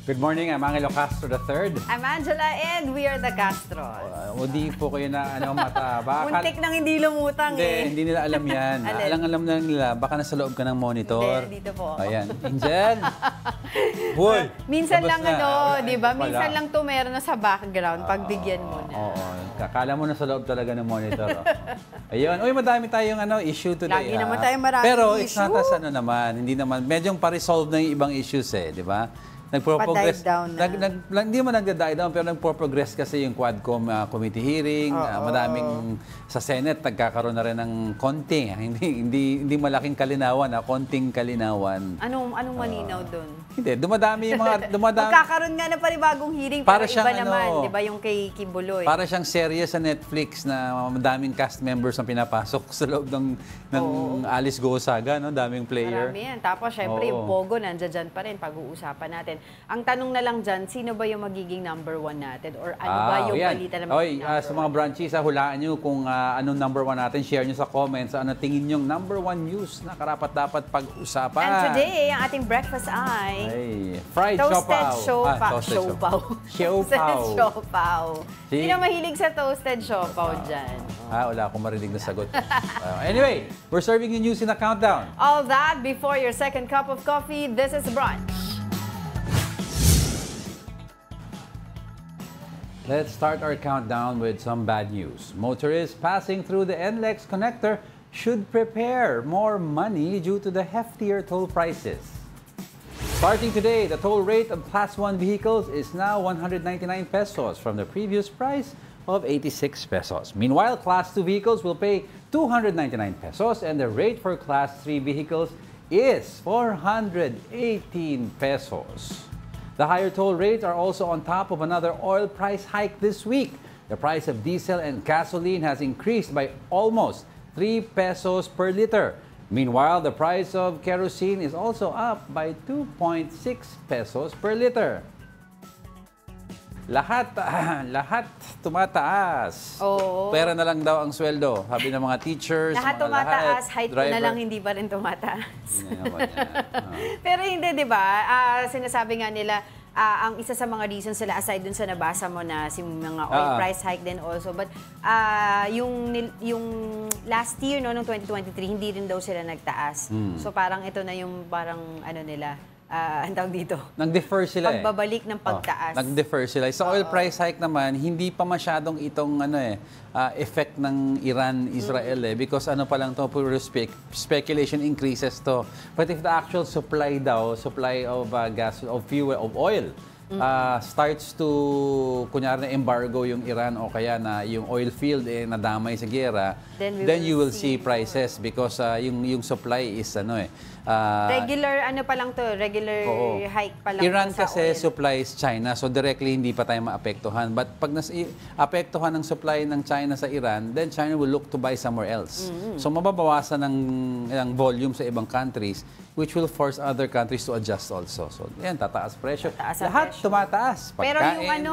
Good morning, I'm Angelo Castro III. I'm Angela and we are the Castros. Hindi po kayo na mata. Muntik nang hindi lumutang Hindi nila alam yan. Alam na nila, baka nasa loob ka ng monitor. Hindi, dito po. Ayan. Angel! Hoy! Minsan lang di ba? Minsan lang to meron na sa background, pagbigyan mo na. Oo. Kakala mo na sa loob talaga ng monitor. Ayun. Uy, madami tayong issue today. Lagi naman tayong maraming Pero issue. it's not as naman. Hindi naman. Medyong pa-resolve na yung ibang issues di ba? Nagpo-progress. Hindi mo nagda-die down, pero nagpo-progress kasi yung Quadcom committee hearing. Madaming sa Senate nagkakaroon na rin ng konting, hindi malaking kalinawan, konting kalinawan. Anong malinaw doon? Hindi, dumadami yung mga Magkakaroon nga na panibagong hearing, para pero iba naman, di ba yung kay Kibuloy? Para siyang serye sa Netflix na madaming cast members ang pinapasok sa loob ng Alice Gosaga, no? Daming player. Marami yan. Tapos syempre yung Pogo nandiyan pa rin, pag-uusapan natin. Ang tanong na lang dyan, sino ba yung magiging number 1 natin? Or ano ba yung balita na magiging number 1? Sa mga branches, hulaan nyo kung anong number 1 natin. Share nyo sa comments. Ano tingin nyo number 1 news na karapat-dapat pag-usapan. And today, ang ating breakfast ay fried toasted siopaw. Siopaw. Sino mahilig sa toasted siopaw dyan? Wala akong marinig na sagot. Anyway, we're serving you news in a countdown. All that before your second cup of coffee. This is Brunch. Let's start our countdown with some bad news. Motorists passing through the NLEX connector should prepare more money due to the heftier toll prices. Starting today, the toll rate of Class 1 vehicles is now 199 pesos from the previous price of 86 pesos. Meanwhile, Class 2 vehicles will pay 299 pesos and the rate for Class 3 vehicles is 418 pesos. The higher toll rates are also on top of another oil price hike this week. The price of diesel and gasoline has increased by almost 3 pesos per liter. Meanwhile, the price of kerosene is also up by 2.6 pesos per liter. Lahat tumataas. Pera na lang daw ang sweldo, sabi ng mga teachers. Lahat tumataas, height ko na lang hindi pa rin tumataas. Pero hindi, di ba? Sinasabi nga nila, ang isa sa mga reasons sila, aside dun sa nabasa mo na mga oil price hike din also, but yung last year, no, noong 2023, hindi rin daw sila nagtaas. So parang ito na yung parang nila, ang tawag dito? Nag-defer sila pagbabalik ng pagtaas. Nag-defer sila. Sa oil price hike naman, hindi pa masyadong itong effect ng Iran-Israel because pa lang to, puro speculation increases to. But if the actual supply of gas, of fuel, of oil, starts to, kunyari na embargo yung Iran o kaya na yung oil field nadamay sa giyera, then you will see prices because yung supply is regular regular hike pa lang Iran sa kasi oil. supplies China, so directly hindi pa tayo maapektuhan. But pag apektuhan ng supply ng China sa Iran, then China will look to buy somewhere else. So mababawasan ng volume sa ibang countries, which will force other countries to adjust also. So yan, tataas presyo. Lahat tumataas. Pero Pagkain,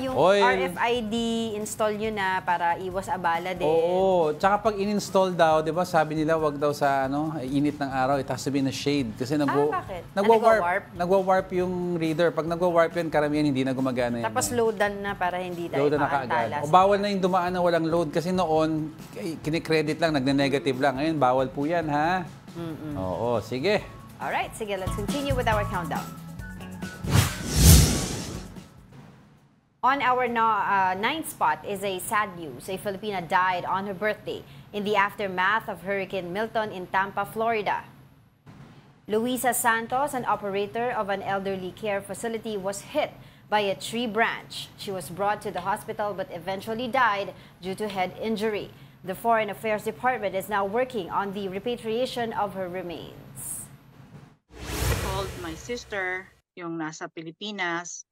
yung oil, RFID install nyo na para iwas abala din. Oo. Tsaka pag in-install daw, di ba, sabi nila wag daw sa init ng araw, it has to be na shade. Kasi bakit? nagwa-warp yung reader. Pag nagwa-warp yan, karamihan hindi na gumagana yan. Tapos loadan na para hindi tayo maantala. O bawal na yung dumaan na walang load. Kasi noon, kinikredit lang, nagne-negative lang. Ngayon, bawal po yan, ha? Oo, sige. Alright, sige, let's continue with our countdown. On our ninth spot is a sad news. A Filipina died on her birthday in the aftermath of Hurricane Milton in Tampa, Florida. Luisa Santos, an operator of an elderly care facility, was hit by a tree branch. She was brought to the hospital but eventually died due to head injury. The Foreign Affairs Department is now working on the repatriation of her remains. I called my sister, yung nasa Pilipinas.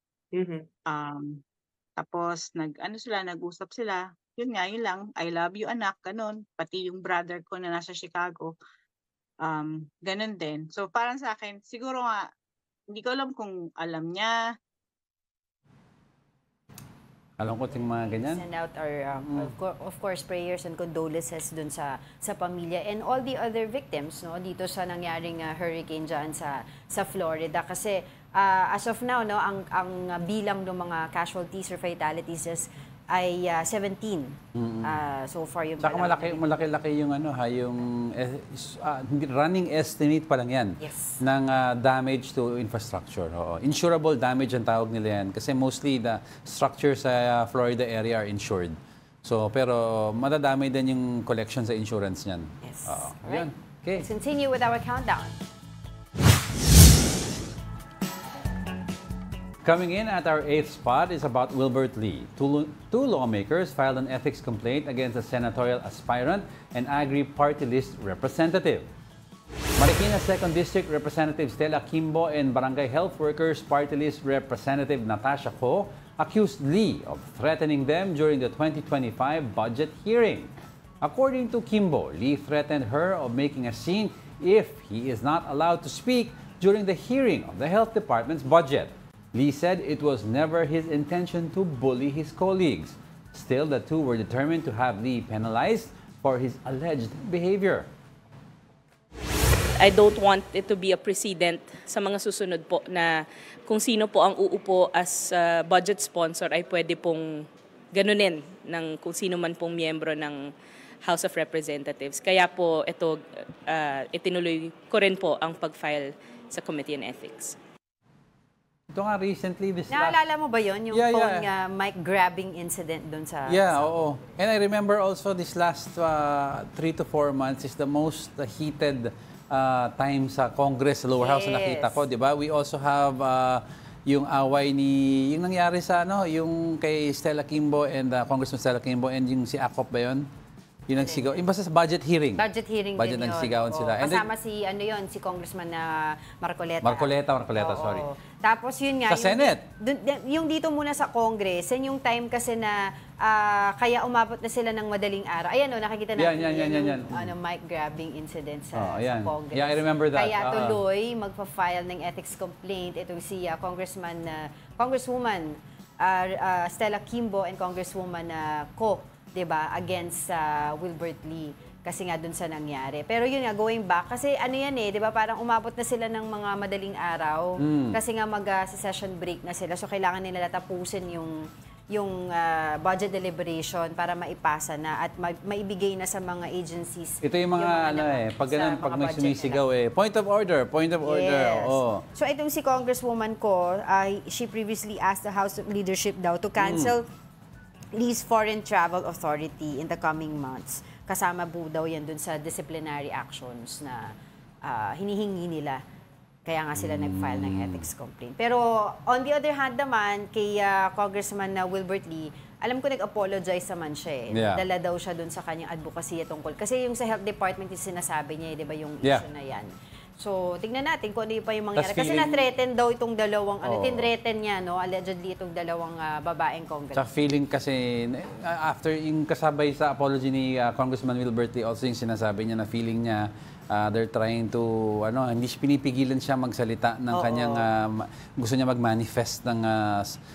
Tapos nag-usap sila. Yun lang, I love you anak, ganun. Pati yung brother ko na nasa Chicago, ganun din. So parang sa akin, siguro nga, hindi ko alam kung alam niya. Alam ko yung mga ganyan. Send out our, of course, prayers and condolences dun sa pamilya and all the other victims, no, dito sa nangyaring hurricane dyan sa Florida. Kasi As of now, no, ang bilang ng mga casualties or fatalities ay 17. So far yung Saka malaki-laki yung running estimate pa lang yan ng damage to infrastructure. Oo. Insurable damage ang tawag nila yan kasi mostly the structures sa Florida area are insured. So pero madadamay din yung collection sa insurance niyan. Yes. Right. Okay. Let's continue with our countdown. Coming in at our 8th spot is about Wilbert Lee. Two lawmakers filed an ethics complaint against a senatorial aspirant and Agri party list representative. Marikina 2nd District Representative Stella Kimbo and Barangay Health Workers Party List Representative Natasha Ko accused Lee of threatening them during the 2025 budget hearing. According to Kimbo, Lee threatened her of making a scene if he is not allowed to speak during the hearing of the Health Department's budget. Lee said it was never his intention to bully his colleagues. Still, the two were determined to have Lee penalized for his alleged behavior. I don't want it to be a precedent sa mga susunod po na kung sino po ang uupo as budget sponsor ay pwede pong ganunin ng kung sino man pong miyembro ng House of Representatives. Kaya po ito itinuloy ko rin po ang pag-file sa Committee on Ethics. Ito nga recently, Naalala mo ba yun? Yung phone mic grabbing incident doon sa... Oo. And I remember also this last 3 to 4 months is the most heated time sa Congress, lower house na nakita ko, di ba? We also have yung away yung nangyari sa yung kay Stella Kimbo and Congressman Stella Kimbo and yung si Akop ba yun? Yung nagsigaw. Yung basta sa budget hearing. Budget hearing din yun. Nagsigawan sila. Kasama si Congressman Marcoleta. Marcoleta, sorry. Tapos yun nga. Sa Senate. Yung dito muna sa Congress, yung time kasi na kaya umabot na sila ng madaling araw. Ayan nakikita natin yung mic grabbing incident sa Congress. Yeah, I remember that. Kaya tuloy magpa-file ng ethics complaint itong si Congresswoman Stella Kimbo and Congresswoman Ko, 'di ba, against Wilbert Lee kasi nga dun sa nangyari. Pero yun nga, going back, kasi 'di ba, parang umabot na sila ng mga madaling araw kasi nga mag-session break na sila. So kailangan nila tapusin yung budget deliberation para maipasa na at maibigay na sa mga agencies. Ito yung mga pag may sumisigaw point of order. Yes. So itong si Congresswoman Ko, she previously asked the House leadership daw to cancel Lee's foreign travel authority in the coming months. Kasama po daw yan dun sa disciplinary actions na hinihingi nila. Kaya nga sila nag-file ng ethics complaint. Pero on the other hand naman, kay Congressman Wilbert Lee, alam ko nag-apologize naman siya . Dala daw siya dun sa kanyang advocacy tungkol. Kasi yung sa Health Department yung sinasabi niya, di ba, yung issue na yan. So, tignan natin kung ano pa yung mangyari. Kasi na-threaten daw itong dalawang, tin-threaten niya, allegedly itong dalawang babaeng congressman. Sa feeling kasi, after yung kasabay sa apology ni Congressman Wilbert Lee, also yung sinasabi niya na feeling niya, they're trying to, hindi pinipigilan siya magsalita ng kanyang, gusto niya mag-manifest ng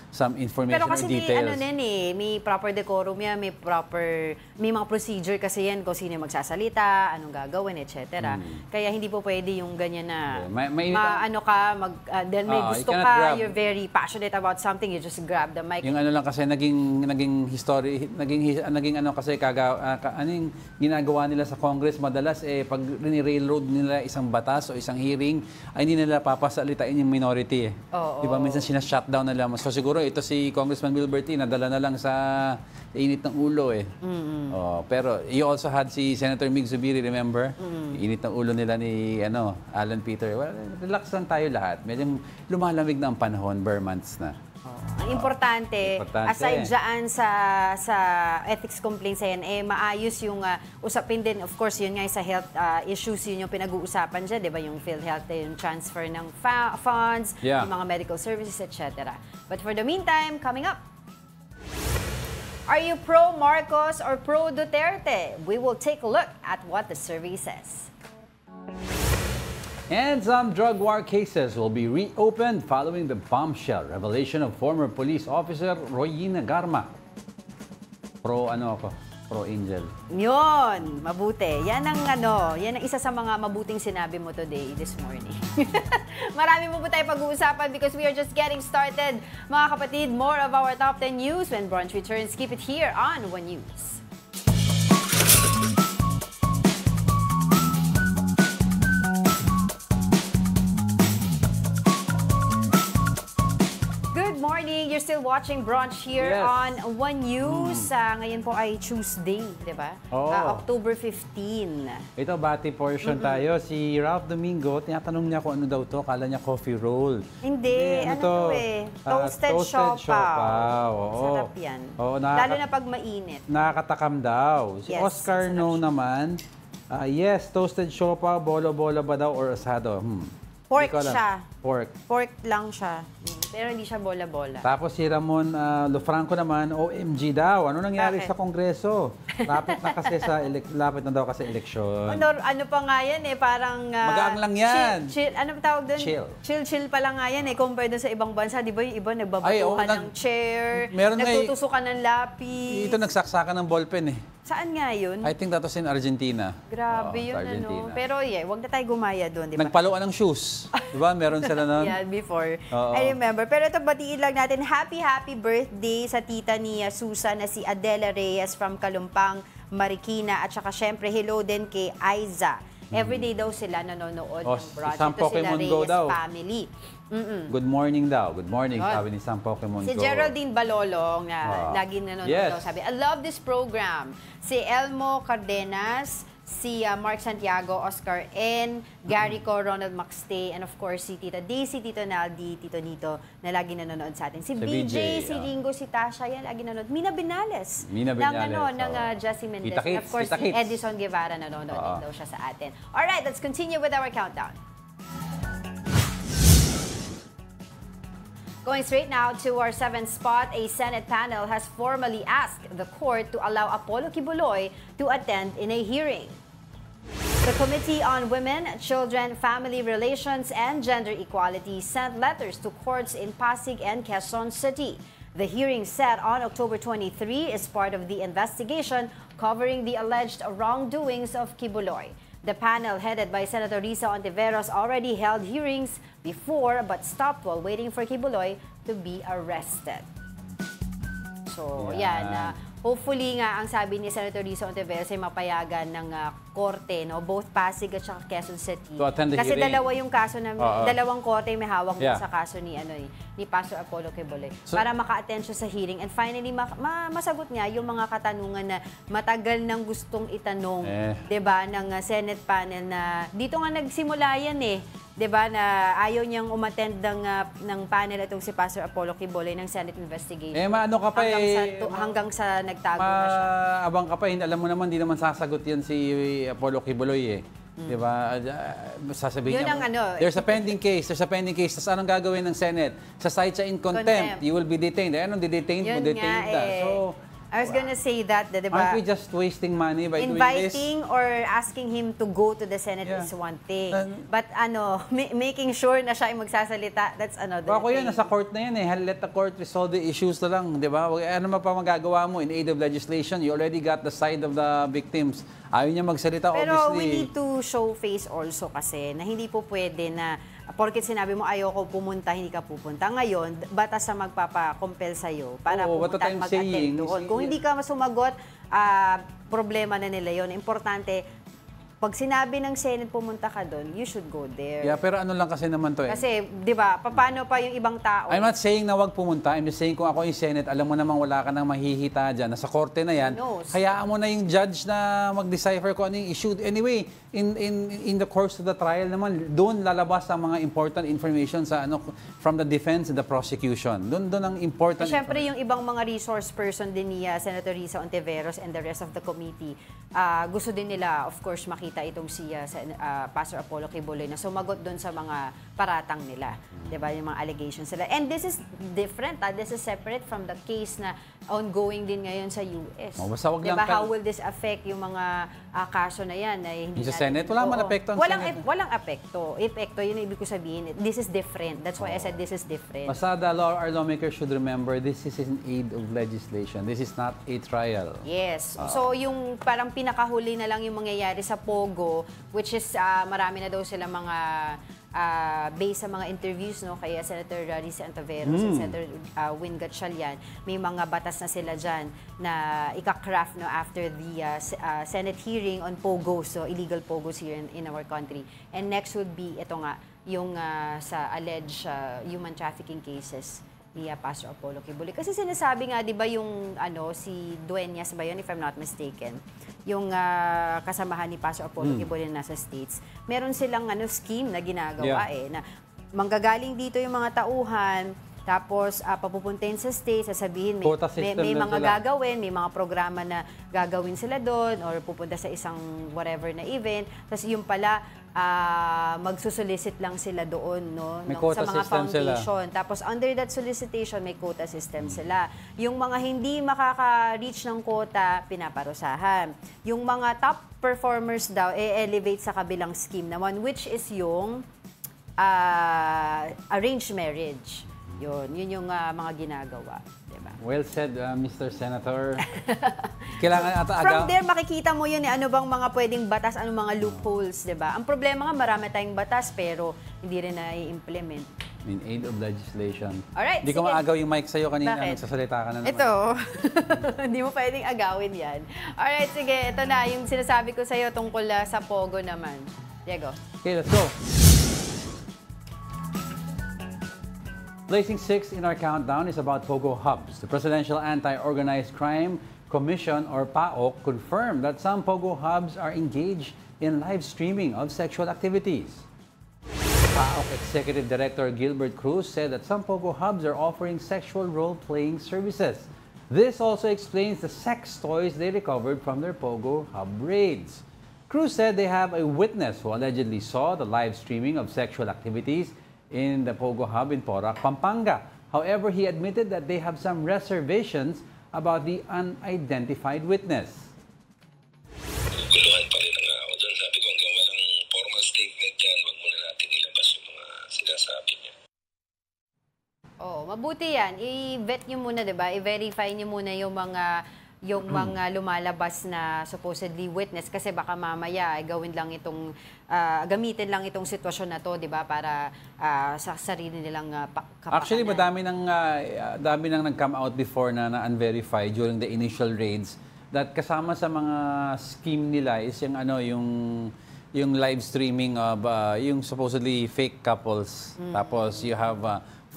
some information or details. Pero kasi may proper decorum yan, may mga procedure kasi yan kung sino magsasalita, anong gagawin, etc. Kaya hindi po pwede yung ganyan na, then may gusto ka, you're very passionate about something, you just grab the mic. Yung lang kasi, naging history, naging kasi yung ginagawa nila sa Congress, madalas pag railroad nila isang batas o isang hearing, ay hindi nila papasalitain yung minority . Diba? Minsan sinashutdown nila. So siguro ito si Congressman Wilbert Lee, nadala na lang sa init ng ulo . Pero you also had si Senator Mig Zubiri, remember? Init ng ulo nila ni Alan Peter. Well, relax lang tayo lahat. Medyo lumalamig na ang panahon, bare months na. Ang importante, aside dyan sa ethics complaints yan, maayos yung usapin din. Of course, yun nga sa health issues, yun yung pinag-uusapan dyan, di ba? Yung PhilHealth, yung transfer ng funds, yung mga medical services, etc. But for the meantime, coming up, are you pro-Marcos or pro-Duterte? We will take a look at what the survey says. And some drug war cases will be reopened following the bombshell revelation of former police officer Royina Garma. Pro ako? Pro Angel. Yun, mabuti. Yan ang isa sa mga mabuting sinabi mo today, this morning. Marami mo po tayo pag-uusapan because we are just getting started. Mga kapatid, more of our top 10 news when brunch returns. Keep it here on One News. You're still watching Brunch here on One News. Ngayon po ay Tuesday, di ba? October 15. Ito, bati portion tayo. Si Ralph Domingo, tinatanong niya kung ano daw to. Kala niya coffee roll. Hindi, ano to eh? Toasted siopaw. Sarap yan. Lalo na pag mainit. Nakakatakam daw. Si Oscar No naman, yes, toasted siopaw, bolo-bolo ba daw or asado? Pork siya. Pork lang siya. Pero hindi siya bola-bola. Tapos si Ramon Lofranco naman, OMG daw. Ano nangyari sa Kongreso? Lapit na daw kasi eleksyon. Ano pa nga yan eh, parang... Magaang lang yan. Chill, ano tawag doon? Chill pa lang nga yan eh, compared doon sa ibang bansa. Di ba yung iba nagbabatuhan ng chair, nagtutusukan ng lapis. Ito nagsaksakan ng ballpen eh. Saan nga yun? I think that was in Argentina. Grabe yun, Argentina. Pero wag na tayo gumaya doon, di ba? Nagpaluan ng shoes. Di ba? Meron sila nun. Yeah, before. I remember. Pero ito, batiin lang natin, happy birthday sa tita ni Susan na si Adela Reyes from Kalumpang, Marikina. At saka syempre, hello din kay Aiza. Everyday daw sila nanonood ng brunch. Isang ito Pokemon sila Go Reyes daw. family. Good morning daw. Good morning, sabi ni Sam Pokemon Go. Si Geraldine Balolong na lagi nanonood daw, sabi, I love this program. Si Elmo Cardenas, si Mark Santiago, Oscar N, Gary Co, Ronald Maxte, and of course si Tita Daisy, Tito Naldi, Tito Nito na lagi nanonood sa atin. Si BJ, si Ringo, si Tasha, yan lagi nanonood. Mina Binales. Ng Jessie Mendez. And of course si Edison Guevara nanonood din daw siya sa atin. Alright, let's continue with our countdown. Going straight now to our 7th spot, a Senate panel has formally asked the court to allow Apollo Kibuloy to attend in a hearing. The Committee on Women, Children, Family Relations, and Gender Equality sent letters to courts in Pasig and Quezon City. The hearing set on October 23 is part of the investigation covering the alleged wrongdoings of Kibuloy. The panel, headed by Senator Risa Ontiveros, already held hearings before but stopped while waiting for Kibuloy to be arrested. So, yan. Hopefully nga, ang sabi ni Senator Risa Ontiveros ay mapayagan ng korte, no? Both Pasig at saka Quezon City. Kasi dalawa yung kaso na dalawang korte may hawak sa kaso ni ni Pastor Apollo Kibuloy para maka-attend siya sa hearing and finally masagot nga yung mga katanungan na matagal nang gustong itanong, 'di ba, ng Senate panel na dito nga nagsimula yan eh. 'Di ba, na ayaw niyang umattend ng panel itong si Pastor Apollo Kibuloy ng Senate investigation. Maano ka pa hanggang sa nagtago na siya. Abang ka pa, alam mo naman, di naman sasagot yan si Apollo Kibuloy eh. Diba? Sasabihin niya, there's a pending case. Tapos anong gagawin ng Senate? Sa site siya in contempt, you will be detained. Anong di-detained mo? Detained ka. So, I was gonna say that, diba? Aren't we just wasting money by doing this? Inviting or asking him to go to the Senate is one thing. But making sure na siya ay magsasalita, that's another Ako thing. yan, nasa court na yan eh. Let the court resolve the issues na lang, di ba? Ano pa magagawa mo in aid of legislation? You already got the side of the victims. Ayaw niya magsalita, pero obviously. Pero we need to show face also kasi na hindi po pwede na porket sinabi mo ayoko pumunta, hindi ka pupunta. Ngayon, batas sa magpapa-compel sa'yo para pumunta at mag-attend doon. Kung hindi ka sumagot, problema na nila yon. Importante, pag sinabi ng Senate pumunta ka doon, you should go there. Yeah, pero ano lang kasi naman to eh. Kasi, di ba, paano pa yung ibang tao? I'm not saying na wag pumunta. I'm just saying kung ako yung Senate, alam mo namang wala ka nang mahihita dyan. Nasa korte na yan. Hayaan mo na yung judge na mag-decipher kung ano yung issue. Anyway, in the course of the trial naman, doon lalabas ang mga important information sa from the defense and the prosecution. Doon ang important. Siyempre, yung ibang mga resource person din ni Senator Risa Ontiveros and the rest of the committee, gusto din nila, of course, makita itong si Pastor Apollo Kibuloy na sumagot doon sa mga paratang nila. Diba? Yung mga allegations nila. And this is different. This is separate from the case na ongoing din ngayon sa US. Basta wag diba? lang How will this affect yung mga kaso na yan ay hindi Sa Senate, wala man apekto ang Senate. Walang apekto. Epekto, yun ang ibig ko sabihin. This is different. That's why I said this is different. Basta our lawmakers should remember, this is in aid of legislation. This is not a trial. Yes. So, yung parang pinakahuli na lang yung mangyayari sa Pogo, which is marami na daw sila mga based sa mga interviews no kay Senator Risa Antaveros and Senator Win Gatchalian, may mga batas na sila dyan na ika-craft no after the Senate hearing on Pogo, so illegal Pogos here in our country. And next would be ito nga yung sa alleged human trafficking cases ni Pastor Apollo Kibuloy. Kasi sinasabi nga, di ba, yung si Dueñas ba yun, if I'm not mistaken, yung kasamahan ni Pastor Apollo Kibuloy na nasa States, meron silang scheme na ginagawa na manggagaling dito yung mga tauhan, tapos papupuntahin sa States, sasabihin may mga gagawin, may mga programa na gagawin sila doon, or pupunta sa isang whatever na event, tapos yung pala, magsusolicit lang sila doon sa mga foundation. Sila. Tapos under that solicitation, may quota system sila. Yung mga hindi makaka-reach ng quota, pinaparusahan. Yung mga top performers daw, elevate sa kabilang scheme naman, which is yung arranged marriage. Yun yung mga ginagawa. Diba? Well said, Mr. Senator. Kailangan From there, makikita mo yun ano bang mga pwedeng batas, ano mga loopholes, diba? Ang problema nga, marami tayong batas, pero hindi rin na-i-implement. In aid of legislation. Alright, Hindi ko maagaw yung mic sa'yo kanina, nagsasalita ka na naman. Ito, hindi mo pwedeng agawin yan. Alright, sige, ito na, yung sinasabi ko sa'yo tungkol sa Pogo naman. Diego. Okay, let's go. Placing 6 in our countdown is about Pogo Hubs. The Presidential Anti-Organized Crime Commission, or PAOC, confirmed that some Pogo Hubs are engaged in live streaming of sexual activities. PAOC Executive Director Gilbert Cruz said that some Pogo Hubs are offering sexual role-playing services. This also explains the sex toys they recovered from their Pogo Hub raids. Cruz said they have a witness who allegedly saw the live streaming of sexual activities in the Pogo Hub in Porac, Pampanga. However, he admitted that they have some reservations about the unidentified witness. Guluhan pa rin ang ako doon. Sabi ko, hanggang walang formal statement yan, wag muna natin ilabas yung mga sinasabi niya. Mabuti yan. I-vet nyo muna, diba? I-verify nyo muna yung mga lumalabas na supposedly witness, kasi baka mamaya gawin lang itong gamitin lang itong sitwasyon na to, 'di ba, para sa sarili nilang kapakanan. Actually, dami nang nag-come out before na unverified during the initial raids, that kasama sa mga scheme nila is yung live streaming of yung supposedly fake couples. Tapos you have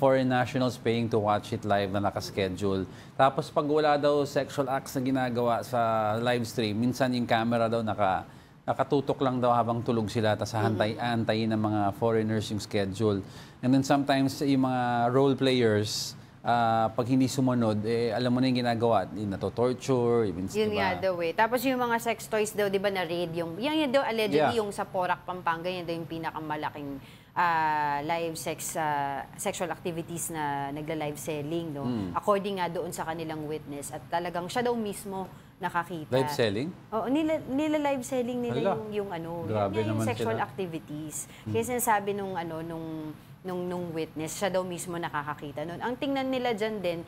foreign nationals paying to watch it live na nakaschedule. Tapos pag wala daw sexual acts na ginagawa sa live stream, minsan yung camera daw nakatutok lang daw habang tulog sila, tapos antayin ng mga foreigners yung schedule. And then sometimes yung mga role players, pag hindi sumunod, alam mo na yung ginagawa, nato-torture, even yun nga daw eh. Tapos yung mga sex toys daw, di ba, na raid, yung daw allegedly, yung sa Porac, Pampanga, yan daw yung pinakamalaking live sexual activities na nagla-live selling, no? According nga doon sa kanilang witness. At talagang siya daw mismo nakakita. Live selling? Oo, nila live selling nila yung Grabe yung naman sexual sila. activities. Kaya sinasabi nung witness, siya daw mismo nakakakita nun. Ang tingnan nila dyan din,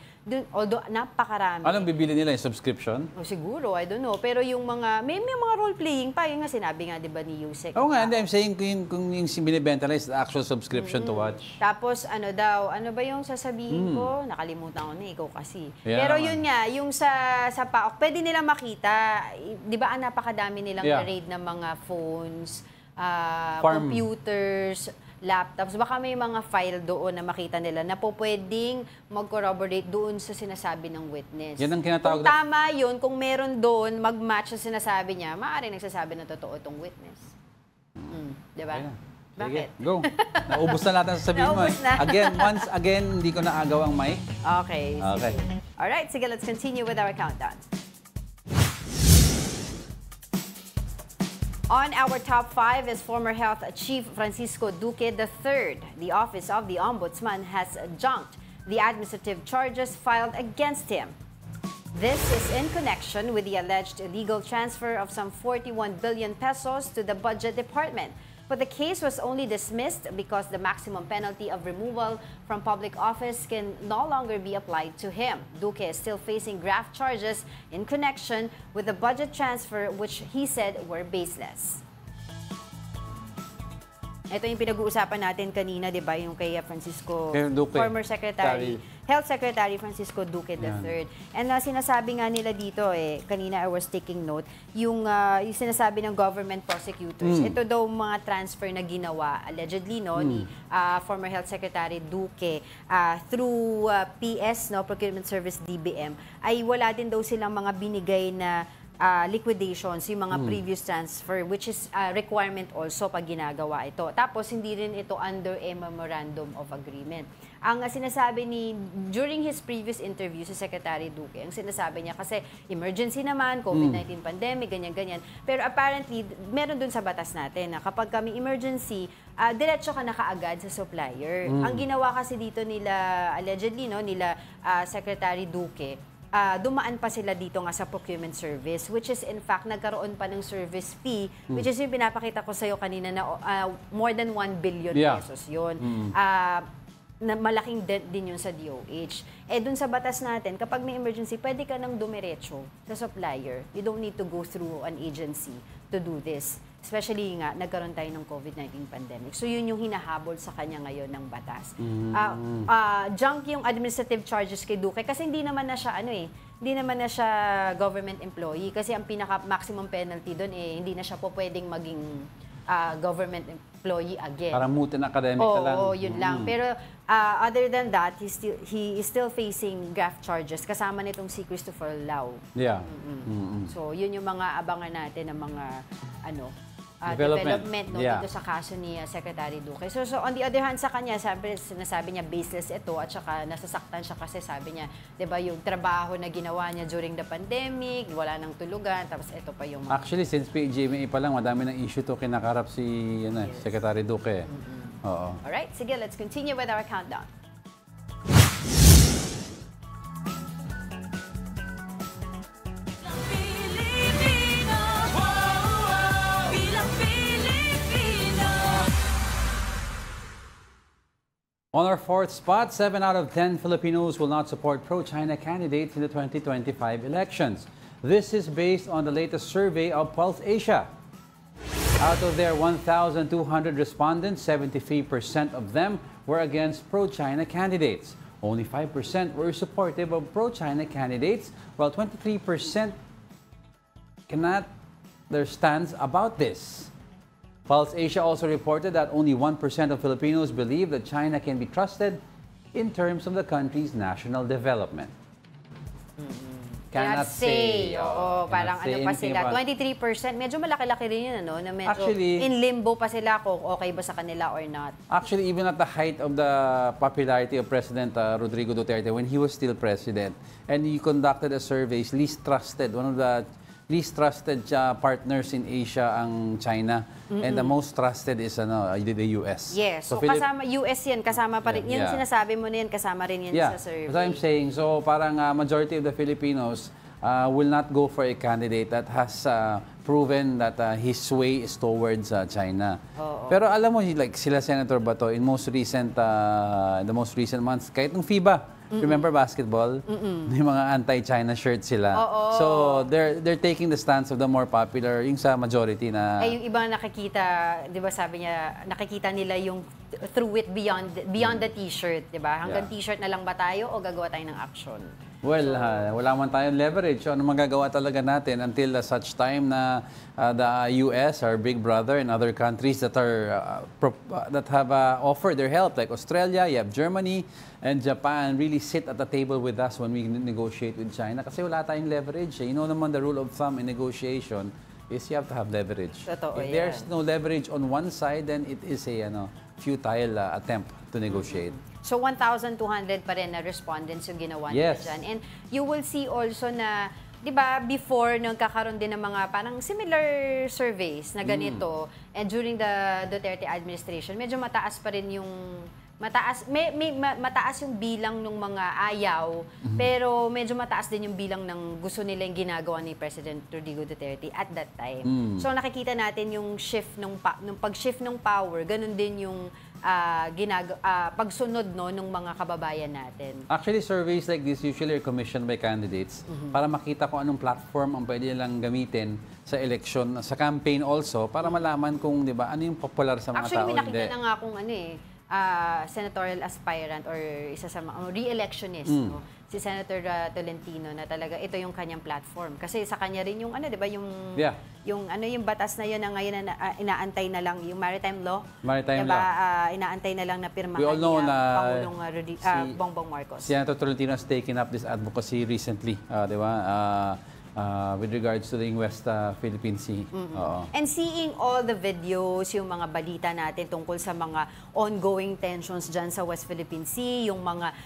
although napakarami. Anong bibili nila? Yung subscription? Siguro, I don't know. Pero yung may mga role-playing pa, yung nga sinabi nga, di ba, ni Yusek. Oo nga, I'm saying kung yung binibenta nila is the actual subscription to watch. Tapos ano ba yung sasabihin ko? Nakalimutan ko na, ikaw kasi. Yeah, pero yun nga, yung sa PAOK, pwede nila makita. Di ba, napakadami nilang raid ng mga phones, computers, laptops. Baka may mga file doon na makita nila na pwedeng mag-corroborate doon sa sinasabi ng witness. Yan ang kinatawag kung tama yun, kung meron doon, mag-match sa sinasabi niya, maaaring nagsasabi ng totoo itong witness. Diba? Yeah. Bakit? Sige, go. Naubos na lahat ang sasabihin mo. Naubos na. Once again, hindi ko naagaw ang mic. Okay. Okay. Alright, sige, let's continue with our countdown. On our top 5 is former Health Chief Francisco Duque III. The Office of the Ombudsman has junked the administrative charges filed against him. This is in connection with the alleged illegal transfer of some 41 billion pesos to the Budget Department. But the case was only dismissed because the maximum penalty of removal from public office can no longer be applied to him. Duque is still facing graft charges in connection with the budget transfer, which he said were baseless. Ito yung pinag-uusapan natin kanina, di ba? Yung kay Francisco, Duque, former Secretary, Health Secretary Francisco Duque III. And sinasabi nga nila dito, kanina I was taking note, yung sinasabi ng government prosecutors, ito daw mga transfer na ginawa, allegedly, ni former Health Secretary Duque through PS, Procurement Service DBM, ay wala din daw silang mga binigay na liquidations, yung mga previous transfer, which is requirement also pag ginagawa ito. Tapos, hindi rin ito under a memorandum of agreement. Ang sinasabi during his previous interview si Secretary Duque, ang sinasabi niya kasi emergency naman, COVID-19 pandemic, ganyan-ganyan. Pero apparently, meron dun sa batas natin na kapag kami emergency, diretso ka na kaagad sa supplier. Ang ginawa kasi dito nila, allegedly, nila Secretary Duque, dumaan pa sila dito nga sa procurement service, which is in fact nagkaroon pa ng service fee, which is yung pinapakita ko sa'yo kanina na more than 1 billion pesos yun. Na malaking debt din yun sa DOH. Dun sa batas natin, kapag may emergency, pwede ka nang dumiretso sa supplier. You don't need to go through an agency to do this. Especially nga, nagkaroon tayo ng COVID-19 pandemic. So, yun yung hinahabol sa kanya ngayon ng batas. Junk yung administrative charges kay Duque kasi hindi naman na siya, hindi naman na siya government employee kasi ang pinaka-maximum penalty doon, hindi na siya po pwedeng maging government employee again. Parang mutin academic na lang. Oo, yun lang. Pero other than that, he is still facing graft charges kasama nitong si Christopher Lau. Yeah. So, yun yung mga abangan natin ng mga development dito sa kaso ni Secretary Duque. So on the other hand sa kanya, sinasabi niya baseless ito at saka nasasaktan siya kasi sabi niya, 'di ba, yung trabaho na ginawa niya during the pandemic, wala nang tulugan, tapos ito pa yung Actually, since PGMA pa lang, madami ng issue to kinakarap si Secretary Duque. Oo. Alright, sige, let's continue with our countdown. On our fourth spot, 7 out of 10 Filipinos will not support pro-China candidates in the 2025 elections. This is based on the latest survey of Pulse Asia. Out of their 1,200 respondents, 73% of them were against pro-China candidates. Only 5% were supportive of pro-China candidates, while 23% cannot their stance about this. Pulse Asia also reported that only 1% of Filipinos believe that China can be trusted in terms of the country's national development. Cannot say. Oo, parang ano pa sila. 23%, medyo malaki-laki rin yun, na medyo actually, in limbo pa sila kung okay ba sa kanila or not. Actually, even at the height of the popularity of President Rodrigo Duterte, when he was still president, and he conducted a survey, least trusted, one of the least trusted partners in Asia ang China, and the most trusted is the US. Yes, so kasama US yan, kasama pa rin. Yung sinasabi mo na yan, kasama rin yan sa survey. As I'm saying, so parang majority of the Filipinos will not go for a candidate that has proven that his way is towards China. Pero alam mo, like sila Senator Bato, in the most recent months, kahit nung FIBA, remember basketball? May mga anti-China shirts sila. So they're taking the stance of the more popular, yung sa majority na yung ibang nakikita, 'di ba, sabi niya, nakikita nila yung through it beyond the t-shirt, 'di ba? Hanggang t-shirt na lang ba tayo o gagawa tayo ng action? Well, wala man tayong leverage. So, ano magagawa talaga natin until such time na the US, our big brother, and other countries that have offered their help, like Australia, you have Germany, and Japan, really sit at the table with us when we negotiate with China. Kasi wala tayong leverage. You know naman the rule of thumb in negotiation is you have to have leverage. Totoo, if there's no leverage on one side, then it is a futile attempt to negotiate. So 1,200 pa rin na respondents yung ginawa nila dyan. And you will see also na, di ba, before nung kakaroon din ng mga parang similar surveys na ganito, and during the Duterte administration, medyo mataas pa rin yung mataas yung bilang ng mga ayaw, pero medyo mataas din yung bilang ng gusto nila yung ginagawa ni President Rodrigo Duterte at that time. So nakikita natin yung shift nung pag-shift ng power, ganun din yung pagsunod ng mga kababayan natin. Actually, surveys like this usually are commissioned by candidates para makita kung anong platform ang pwede nilang gamitin sa election, sa campaign also, para malaman kung, di ba, ano yung popular sa mga Actually, tao. may nakita na nga kung senatorial aspirant or isa sa mga re-electionist, no? Si Senator Tolentino, na talaga ito yung kanyang platform. Kasi sa kanya rin yung 'di ba, yung yung batas na 'yon na ngayon na inaantay na lang yung maritime law. Maritime diba, law. Inaantay na lang na pirmahan We all know ni na Pangulong Bongbong Marcos. Senator Tolentino has taken up this advocacy recently, di ba? With regards to the West Philippine Sea. And seeing all the videos, yung mga balita natin tungkol sa mga ongoing tensions dyan sa West Philippine Sea, yung mga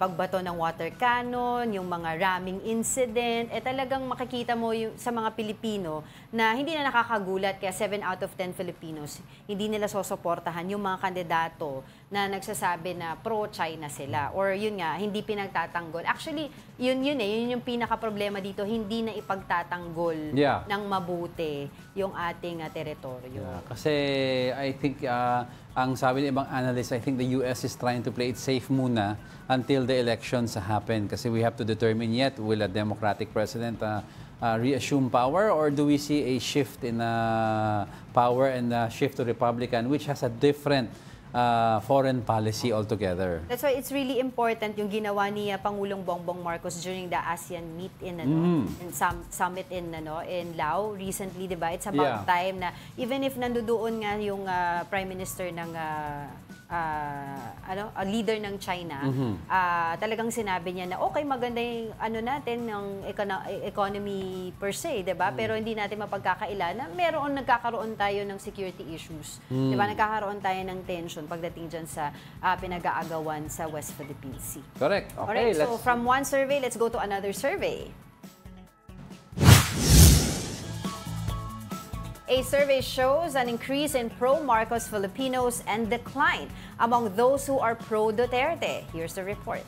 pagbato ng water cannon, yung mga ramming incident, talagang makikita mo yung, sa mga Pilipino na hindi na nakakagulat, kaya 7 out of 10 Filipinos hindi nila sosuportahan yung mga kandidato na nagsasabi na pro-China sila or yun nga, hindi pinagtatanggol. Actually, yun yung pinaka-problema dito, hindi na ipagtatanggol ng mabuti yung ating teritoryo. Kasi I think ang sabi ng ibang analysts, I think the US is trying to play it safe muna until the elections happen. Kasi we have to determine yet, will a Democratic president reassume power, or do we see a shift in power and a shift to Republican, which has a different foreign policy altogether. That's why it's really important yung ginawa ni Pangulong Bongbong Marcos during the ASEAN meet in summit in Laos recently, 'di ba? It's about time na even if nandoon nga yung Prime Minister ng leader ng China, talagang sinabi niya na okay, maganda yung natin ng economy per se, 'di ba? Pero hindi natin mapagkakaila na nagkakaroon tayo ng security issues. 'Di ba? Nagkakaroon tayo ng tension pagdating dyan sa pinag-aagawan sa West Philippine Sea. Correct. Okay, alright, so from one survey, let's go to another survey. A survey shows an increase in pro-Marcos Filipinos and decline among those who are pro-Duterte. Here's the report.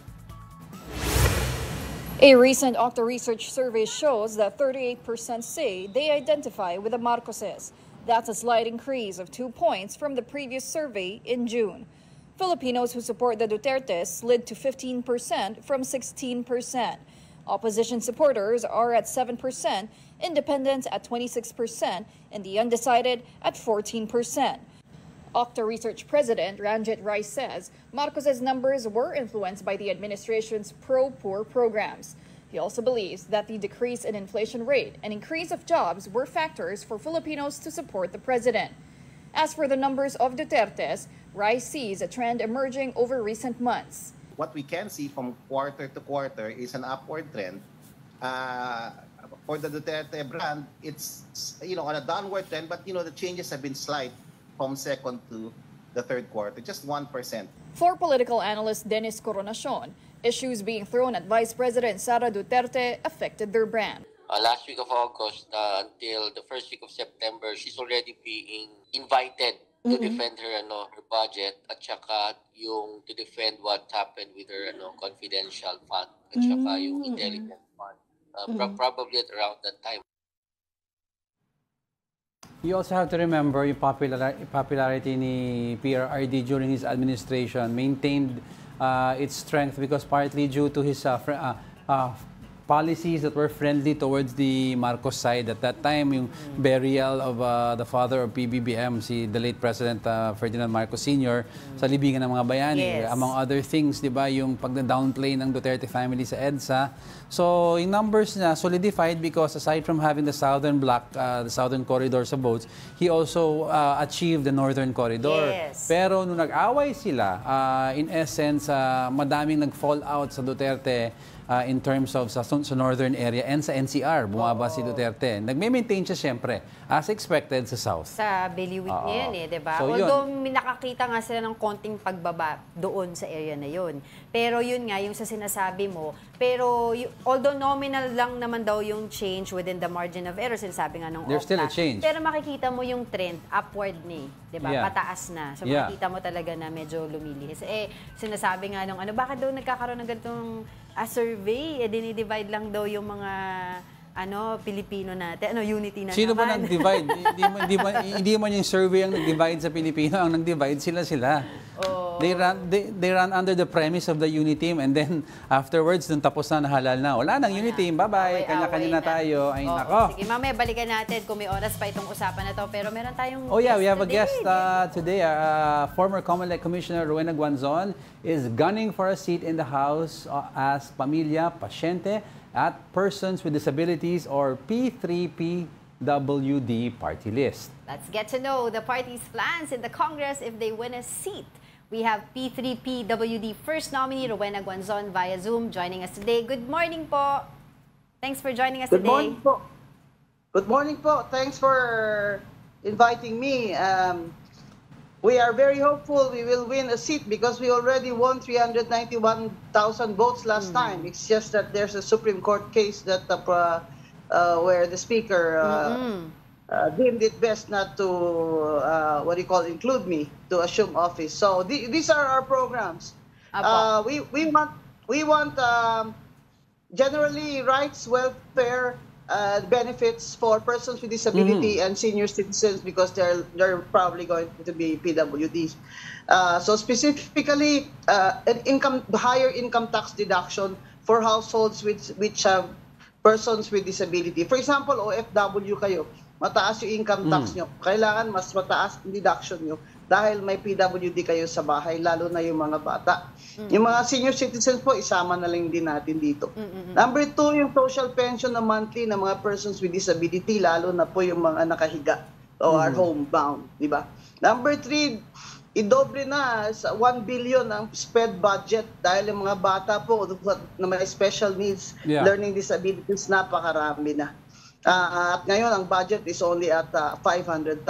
A recent Octa Research survey shows that 38% say they identify with the Marcoses. That's a slight increase of 2 points from the previous survey in June. Filipinos who support the Dutertes slid to 15% from 16%. Opposition supporters are at 7%, independents at 26%, and the undecided at 14%. Octa Research President Ranjit Rai says Marcos's numbers were influenced by the administration's pro-poor programs. He also believes that the decrease in inflation rate and increase of jobs were factors for Filipinos to support the president. As for the numbers of Dutertes, Rice sees a trend emerging over recent months. What we can see from quarter to quarter is an upward trend. For the Duterte brand, it's on a downward trend, but the changes have been slight from second to the third quarter, just 1%. For political analyst Dennis Coronacion, issues being thrown at Vice President Sara Duterte affected their brand. Last week of August until the first week of September, she's already being invited to defend her budget at saka yung to defend what happened with her confidential fund at saka yung intelligence fund. Probably at around that time. You also have to remember yung popularity ni PRRD during his administration maintained its strength because partly due to his policies that were friendly towards the Marcos side. At that time, yung burial of the father of PBBM, the late President Ferdinand Marcos Sr. sa libingan ng mga bayani. Among other things, di ba, yung pag-downplay ng Duterte family sa EDSA. So, yung numbers na solidified because aside from having the southern block, the southern corridor sa votes, he also achieved the northern corridor. Pero nung nag-away sila, in essence, madaming nag-fall out sa Duterte in terms of sa northern area and sa NCR. Bumaba si Duterte. Nagme-maintain siya siyempre, as expected sa South. Sa bailiwick niya yun di ba? So, Although nakakita nga sila ng konting pagbaba doon sa area na yun. Pero yun nga, yung sa sinasabi mo, pero although nominal lang naman daw yung change within the margin of error, sinasabi nga ng There's still a change. Pero makikita mo yung trend, upward ni, di ba? Yeah. Pataas na. So Yeah. makikita mo talaga na medyo lumilihis. Sinasabi nga nung bakit daw nagkakaroon ng ganitong survey? Dinidivide lang daw yung mga Pilipino natin, unity na Sino ba naman. nag-divide? hindi man yung survey ang nag-divide sa Pilipino, ang nag-divide sila. Oh. They run under the premise of the unity team, and then afterwards, nung tapos na, nahalal na. Wala nang unity team, bye-bye, kanya-kanya na tayo. Ay, nako. Sige, mamaya balikan natin kung may oras pa itong usapan na to. Pero meron tayong we have a today. guest today. Former Comelec Commissioner Rowena Guanzon is gunning for a seat in the House as Pamilya, Pasyente, at Persons with Disabilities or P3PWD party list. Let's get to know the party's plans in the Congress if they win a seat. We have P3PWD first nominee Rowena Guanzon via Zoom joining us today. Good morning po. Thanks for joining us today. Good morning po. Good morning po. Thanks for inviting me. We are very hopeful we will win a seat because we already won 391,000 votes last time. It's just that there's a Supreme Court case that where the Speaker deemed it best not to include me to assume office. So these are our programs. We want generally rights, welfare, benefits for persons with disability and senior citizens because they're probably going to be PWDs. So specifically, higher income tax deduction for households which have persons with disability. For example, OFW kayo, mataas yung income tax nyo. Kailangan mas mataas yung deduction nyo dahil may PWD kayo sa bahay, lalo na yung mga bata. Yung mga senior citizens po, isama na lang din natin dito. Number 2, yung social pension na monthly ng mga persons with disability, lalo na po yung mga nakahiga o are homebound, di ba? Number 3, idoble na sa 1 billion ang SPED budget dahil yung mga bata po na may special needs, learning disabilities, napakarami na. At ngayon, ang budget is only at 500,000.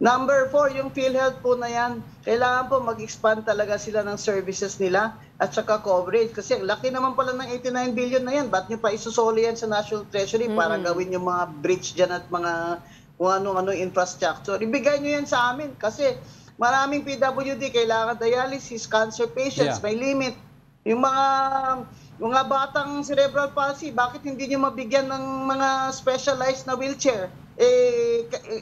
Number 4, yung PhilHealth po na yan, kailangan po mag-expand talaga sila ng services nila at saka coverage. Kasi laki naman pala ng 89 billion na yan. Ba't nyo pa isusoli yan sa National Treasury para gawin yung mga bridge dyan at mga kung ano-ano infrastructure? Ibigay nyo yan sa amin kasi maraming PWD, kailangan dialysis, cancer patients, may limit. Yung mga batang cerebral palsy, bakit hindi nyo mabigyan ng mga specialized na wheelchair?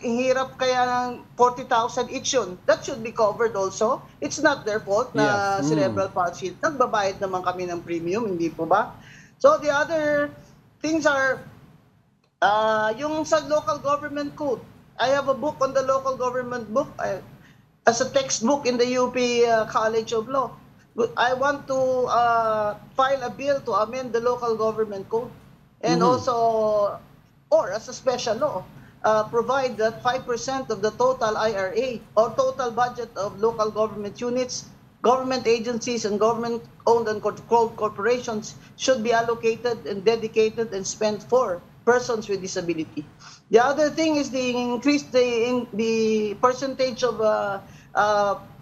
Hirap kaya ng 40,000 each yun. That should be covered also. It's not their fault na cerebral palsy. Nagbabayad naman kami ng premium, hindi po ba? So the other things are yung sa local government code. I have a book on the local government book as a textbook in the UP College of Law. I want to file a bill to amend the local government code and also, or as a special law, provide that 5% of the total IRA or total budget of local government units, government agencies, and government-owned and controlled corporations should be allocated and dedicated and spent for persons with disability. The other thing is the increase the percentage of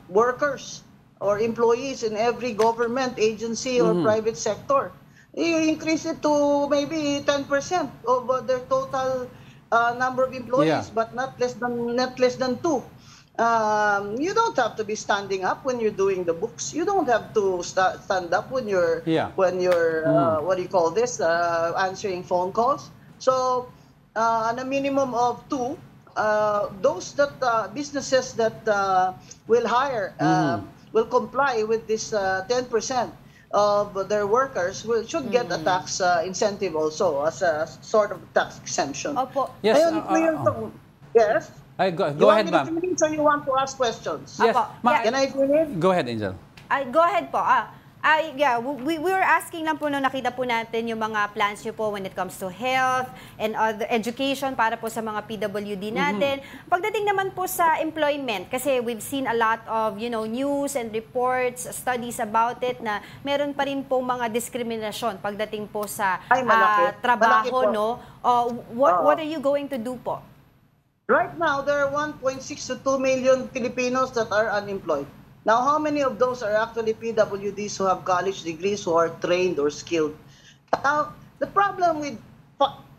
workers or employees in every government agency or private sector. You increase it to maybe 10% of their total number of employees, but not less than 2. You don't have to be standing up when you're doing the books. You don't have to stand up when you're what do you call this, answering phone calls. So on a minimum of 2, those that businesses that will hire will comply with this 10% of their workers should get a tax incentive also as a sort of tax exemption. Opo. Yes. Yes. Go ahead, ma'am. So you want to ask questions? Yes. Apo. Ma- Can I finish? Go ahead, Angel. Go ahead po. Yeah, we were asking lang po nung nakita po natin yung mga plans nyo po when it comes to health and other education para po sa mga PWD natin. Pagdating naman po sa employment, kasi we've seen a lot of, news and reports, studies about it na meron pa rin po mga diskriminasyon pagdating po sa trabaho, Malaki po. no? What are you going to do po? Right now, there are 1.6 to 2 million Filipinos that are unemployed. Now, how many of those are actually PWDs who have college degrees, who are trained or skilled? Now, the problem with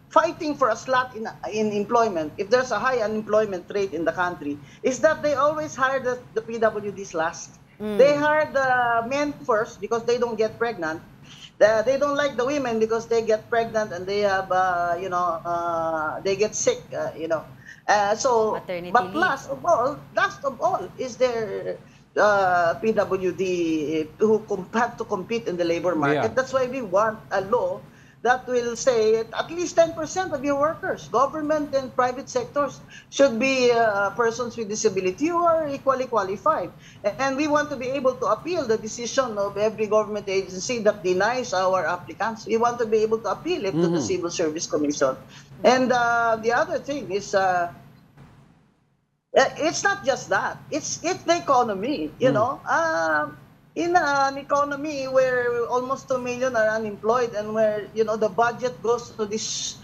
fighting for a slot in employment, if there's a high unemployment rate in the country, is that they always hire the PWDs last. They hire the men first because they don't get pregnant. They don't like the women because they get pregnant and they have, they get sick, Maternity but leave. last of all is their PWD who have to compete in the labor market. Yeah. That's why we want a law that will say at least 10% of your workers, government and private sectors, should be persons with disability who are equally qualified. And we want to be able to appeal the decision of every government agency that denies our applicants. We want to be able to appeal it to the Civil Service Commission. And the other thing is, it's not just that. It's the economy, in an economy where almost 2 million are unemployed and where, the budget goes to these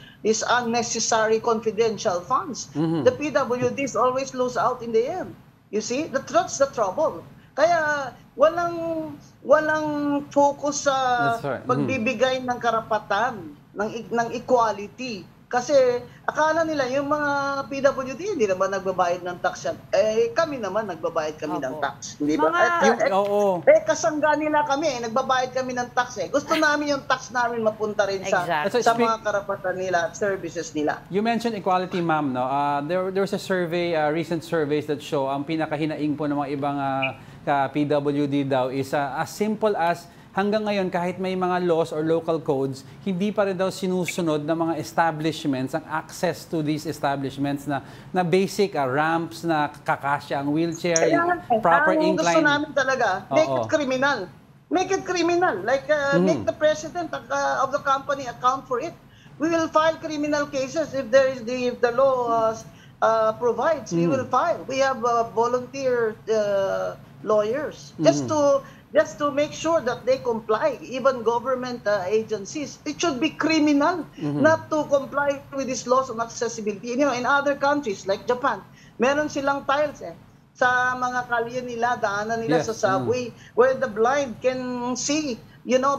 unnecessary confidential funds. The PWDs always lose out in the end. You see, that's the trouble. Kaya walang focus sa pagbibigay ng karapatan, ng equality. Kasi akala nila yung mga PWD hindi naman nagbabayad ng tax yan. Kami naman nagbabayad kami ng tax. Hindi ba? Kasangga nila kami, nagbabayad kami ng tax . Gusto namin yung tax namin mapunta rin sa mga karapatan nila at services nila. You mentioned equality, ma'am, no? There was a survey, recent surveys that show ang pinakahinaing po ng mga ibang PWD daw is as simple as hanggang ngayon, kahit may mga laws or local codes, hindi pa rin daw sinusunod ng mga establishments ang access to these establishments na basic ramps na kakasya ang wheelchair, proper incline. Ang gusto namin talaga, make it criminal. Make it criminal. Like, make the president of the company account for it. We will file criminal cases if the law provides. We will file. We have volunteer lawyers just to make sure that they comply, even government agencies. It should be criminal not to comply with these laws on accessibility. In other countries like Japan, meron silang tiles sa mga kalye nila, daanan nila sa subway, where the blind can see,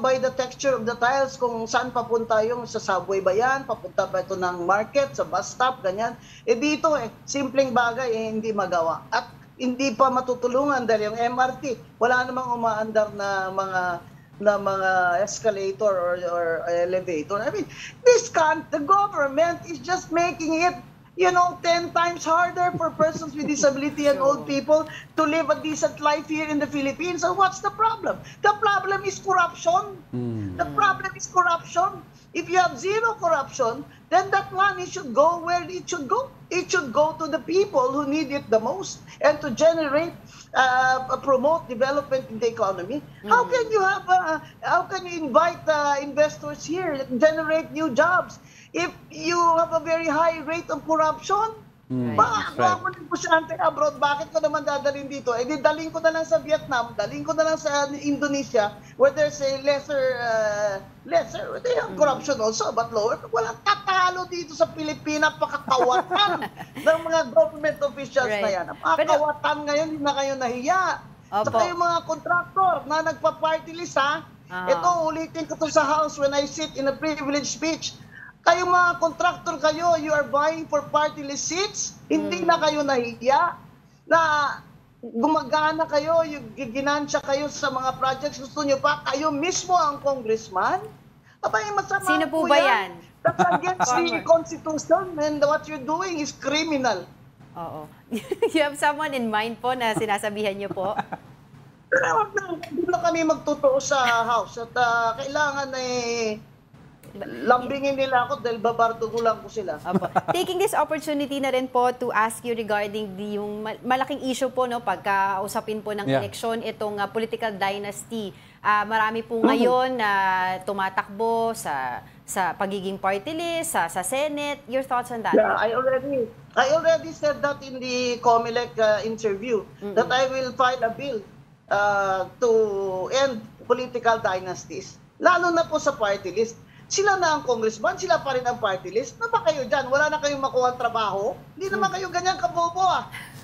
by the texture of the tiles kung saan papunta yung sa subway ba yan, papunta ba ito ng market, sa bus stop, ganyan. Dito simpleng bagay hindi magawa. At hindi pa matutulungan dahil yung MRT, wala namang umaandar na mga escalator or elevator. I mean, the government is just making it, 10 times harder for persons with disability and old people to live a decent life here in the Philippines. So what's the problem? The problem is corruption. The problem is corruption. If you have zero corruption, then that money should go where it should go. It should go to the people who need it the most and to generate, promote development in the economy. How can you invite investors here and generate new jobs if you have a very high rate of corruption? Bakit ako negosyante abroad? Bakit ko naman dadalhin dito? Daling ko na lang sa Vietnam, daling ko na lang sa Indonesia, where there's a lesser, they have corruption also, but lower. Walang tatalo dito sa Pilipinas, pakakawatan ng mga government officials na yan. Pakakawatan ngayon, hindi na kayo nahiya. Saka yung mga contractor na nagpa-party list, ito, ulitin ko to sa House when I sit in a privileged speech. Kayong mga contractor you are vying for party list seats, hindi na kayo nahiya, na gumagana kayo, ginansya kayo sa mga projects, gusto nyo pa, kayo mismo ang congressman? Abay, masama Sino po ba yan? That's against the Constitution, and what you're doing is criminal. Oo. You have someone in mind po na sinasabihan nyo po? Hindi na kami magtotoo sa House at kailangan lambingin nila ako dahil babardugulan ko sila. Opo. Taking this opportunity na rin po to ask you regarding yung malaking issue po, no, pagka usapin po ng eleksyon, itong political dynasty. Marami po ngayon na tumatakbo sa pagiging party list, sa Senate. Your thoughts on that? Yeah, I already said that in the COMELEC interview, that I will file a bill to end political dynasties. Lalo na po sa party list. Sila na ang congressman, sila pa rin ang party list. Ano ba kayo dyan? Wala na kayong makuha ang trabaho? Hindi naman kayo ganyan kabobo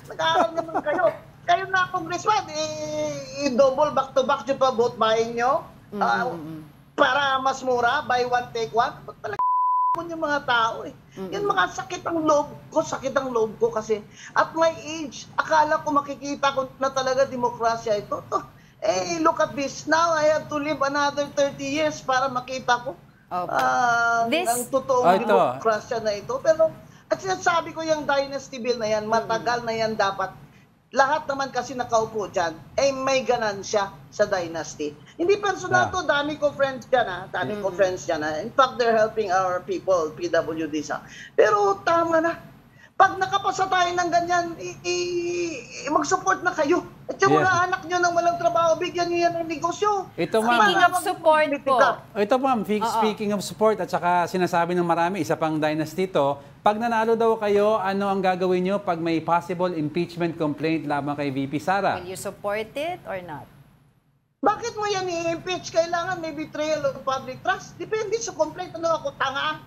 Nag-aaral naman kayo. Kayo na congressman, i-double back-to-back nyo pa vote buying nyo. Para mas mura, buy one, take one. Ba't talaga yung mga tao Yan mga sakit ang loob ko kasi at my age, akala ko makikita ko na talaga demokrasya ito. Look at this. Now I have to live another 30 years para makita ko ang totoong demokrasya na ito. Pero at sinasabi ko yung dynasty bill na yan, matagal na yan dapat. Lahat naman kasi nakaupo dyan, may ganansya sa dynasty. Hindi personal to, dami ko friends dyan In fact, they're helping our people, PWDs Pero tama na. Pag nakapasa tayo ng ganyan, mag-support na kayo. At yung mga anak nyo nang walang trabaho, bigyan nyo yan ng negosyo. Ito, speaking of support po. Ito, ma'am, speaking of support at saka sinasabi ng marami, isa pang dynasty to, pag nanalo daw kayo, ano ang gagawin nyo pag may possible impeachment complaint laban kay VP Sara? Will you support it or not? Bakit mo yan i-impeach? Kailangan may betrayal of public trust. Depende sa complaint. Ano ako, tanga?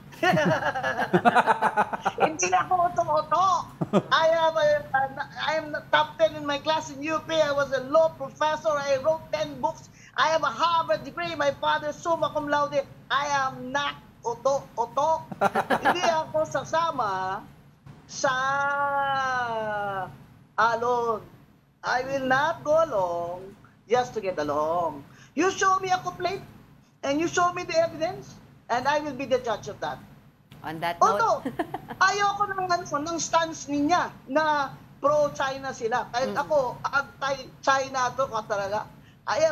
Hindi na ako oto-oto. I am the top 10 in my class in UP. I was a law professor. I wrote 10 books. I have a Harvard degree. My father summa cum laude. I am not oto-oto. Hindi ako sasama sa alone. I will not go along just to get along. You show me a complaint, and you show me the evidence, and I will be the judge of that. On that note... Although, ayoko ng stance niya na pro-China sila. Kahit ako, anti-China to talaga. I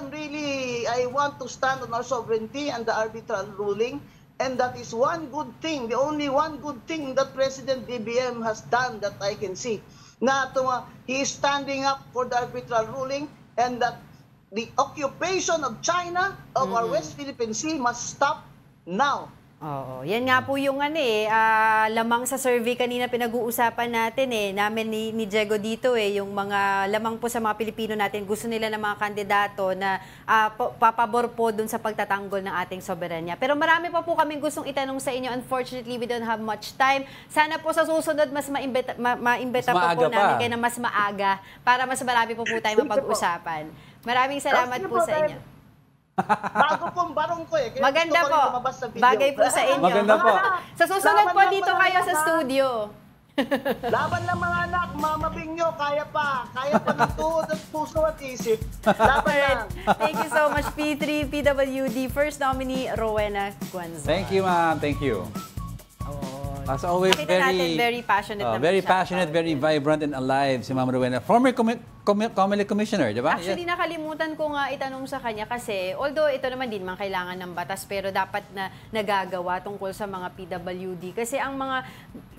want to stand on our sovereignty and the arbitral ruling, and that is one good thing, the only one good thing that President BBM has done that I can see. He is standing up for the arbitral ruling, and that the occupation of China of our West Philippine Sea must stop now. Oo, yan nga po yung lamang sa survey kanina pinag-uusapan natin namin ni Diego dito yung mga lamang po sa mga Pilipino natin, gusto nila ng mga kandidato na papabor po dun sa pagtatanggol ng ating soberanya. Pero marami pa po kaming gustong itanong sa inyo. Unfortunately, we don't have much time. Sana po sa susunod mas maimbeta pa po namin kayo na mas maaga para mas marami po tayo mapag-usapan. Maraming salamat po sa inyo. Bago pong barong ko Kaya maganda po. Bagay po sa inyo. Maganda po. Sa susunod po dito kayo sa studio. Laban ng mga anak, mamabing nyo, kaya pa ng tuhod at puso at isip. Laban lang. Thank you so much, P3 PWD First Nominee Rowena Guanzon. Thank you, ma'am. Thank you. As always, very passionate, very vibrant and alive si Ma'am Rowena. Former COMELEC Commissioner, di ba? Actually, nakalimutan ko nga itanong sa kanya kasi although ito naman din man kailangan ng batas pero dapat na nagagawa tungkol sa mga PWD. Kasi ang mga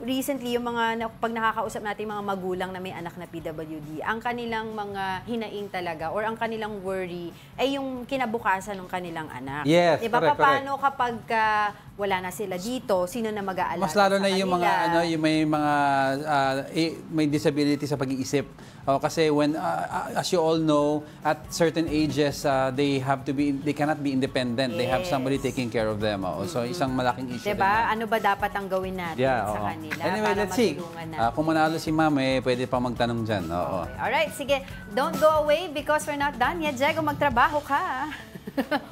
recently, yung mga pag nakakausap natin mga magulang na may anak na PWD, ang kanilang mga hinaing talaga or ang kanilang worry ay yung kinabukasan ng kanilang anak. Yes, diba? correct, Paano kapag wala na sila dito, sino na mag-aalaga mas lalo na yung mga yung may mga may disability sa pag-iisip. Kasi when as you all know, at certain ages they cannot be independent. Yes. They have somebody taking care of them. So isang malaking issue. Diba? Ano ba dapat ang gawin natin sa kanila? Anyway, let's see. Kung manalo si Ma'am, pwede pa magtanong dyan. Okay. Alright, sige. Don't go away because we're not done yet. Diego, magtrabaho ka.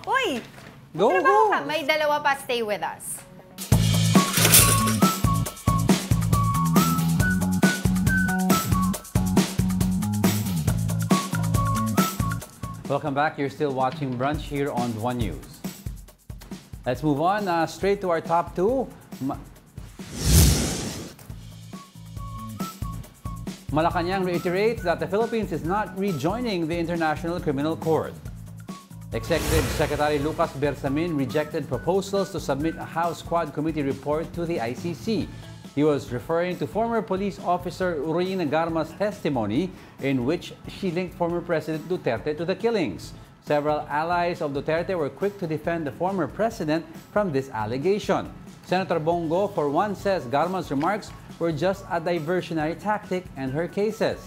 Uy! Magtrabaho ka. May dalawa pa. Stay with us. Welcome back. You're still watching Brunch here on One News. Let's move on straight to our top two. Malacanang reiterates that the Philippines is not rejoining the International Criminal Court. Executive Secretary Lucas Bersamin rejected proposals to submit a House Quad Committee report to the ICC. He was referring to former police officer Rina Garma's testimony in which she linked former President Duterte to the killings. Several allies of Duterte were quick to defend the former president from this allegation. Senator Bongo, for one, says Garma's remarks were just a diversionary tactic and her cases.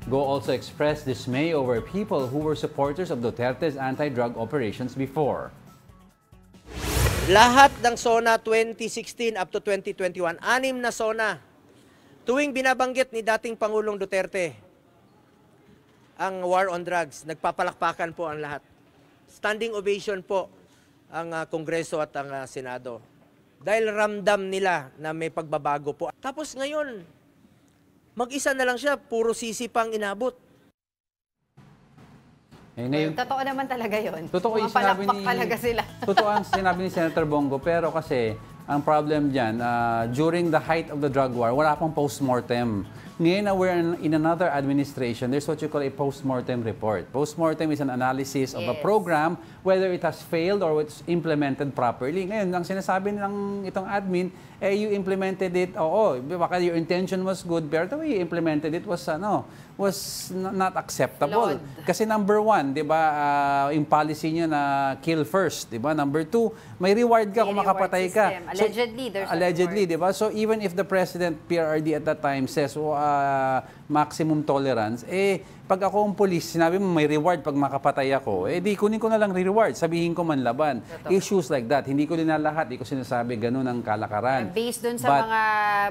Go also expressed dismay over people who were supporters of Duterte's anti-drug operations before. Lahat ng SONA 2016 up to 2021, 6 na SONA. Tuwing binabanggit ni dating Pangulong Duterte ang war on drugs, nagpapalakpakan po ang lahat. Standing ovation po ang Kongreso at ang Senado. Dahil ramdam nila na may pagbabago po. Tapos ngayon, mag-isa na lang siya, puro sisi pang inabot. Ngayon, totoo naman talaga yun. Totoo yung sinabi ni, talaga sila. Totoo ang sinabi ni Senator Bongo, pero kasi ang problem dyan, during the height of the drug war, wala pang post-mortem. Ngayon na we're in another administration, there's what you call a post-mortem report. Post-mortem is an analysis of a program, whether it has failed or it's implemented properly. Ngayon, ang sinasabi ng itong admin, you implemented it, baka your intention was good, pero the way you implemented it was, not acceptable. Lord. Kasi number one, di ba, yung policy niya na kill first, di ba? Number two, may reward ka kung makapatay ka. Allegedly, there's allegedly, di ba? So even if the president, PRRD at that time says, maximum tolerance, pag ako ang police, sinabi mo may reward pag makapatay ako, di kunin ko na lang reward, sabihin ko man laban. Issues like that, hindi ko linalahat, hindi ko sinasabi ganun ang kalakaran. Based dun sa mga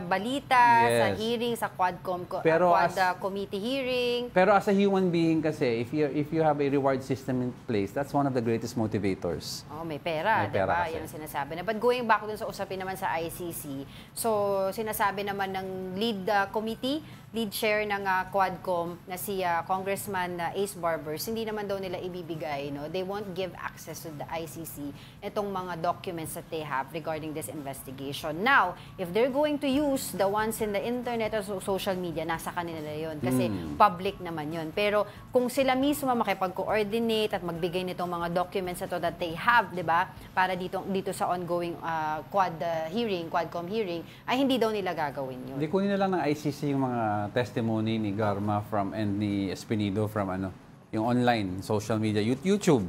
balita, sa hearing, sa Quad Committee hearing. Pero as a human being kasi, if you have a reward system in place, that's one of the greatest motivators. May pera, di ba? Yan ang sinasabi na. But going back dun sa usapin naman sa ICC, so sinasabi naman ng lead chair ng Quadcom na si Congressman Ace Barbers, hindi naman daw nila ibibigay, they won't give access to the ICC itong mga documents that they have regarding this investigation. Now, if they're going to use the ones in the internet or social media, nasa kanila yun kasi public naman yun. Pero kung sila mismo makipag-coordinate at magbigay nitong mga documents na to that they have, di ba, para dito sa ongoing Quadcom hearing, ay hindi daw nila gagawin yun. Hindi kunin na lang ng ICC yung mga testimony ni Garma and ni Espinido from yung online, social media, YouTube.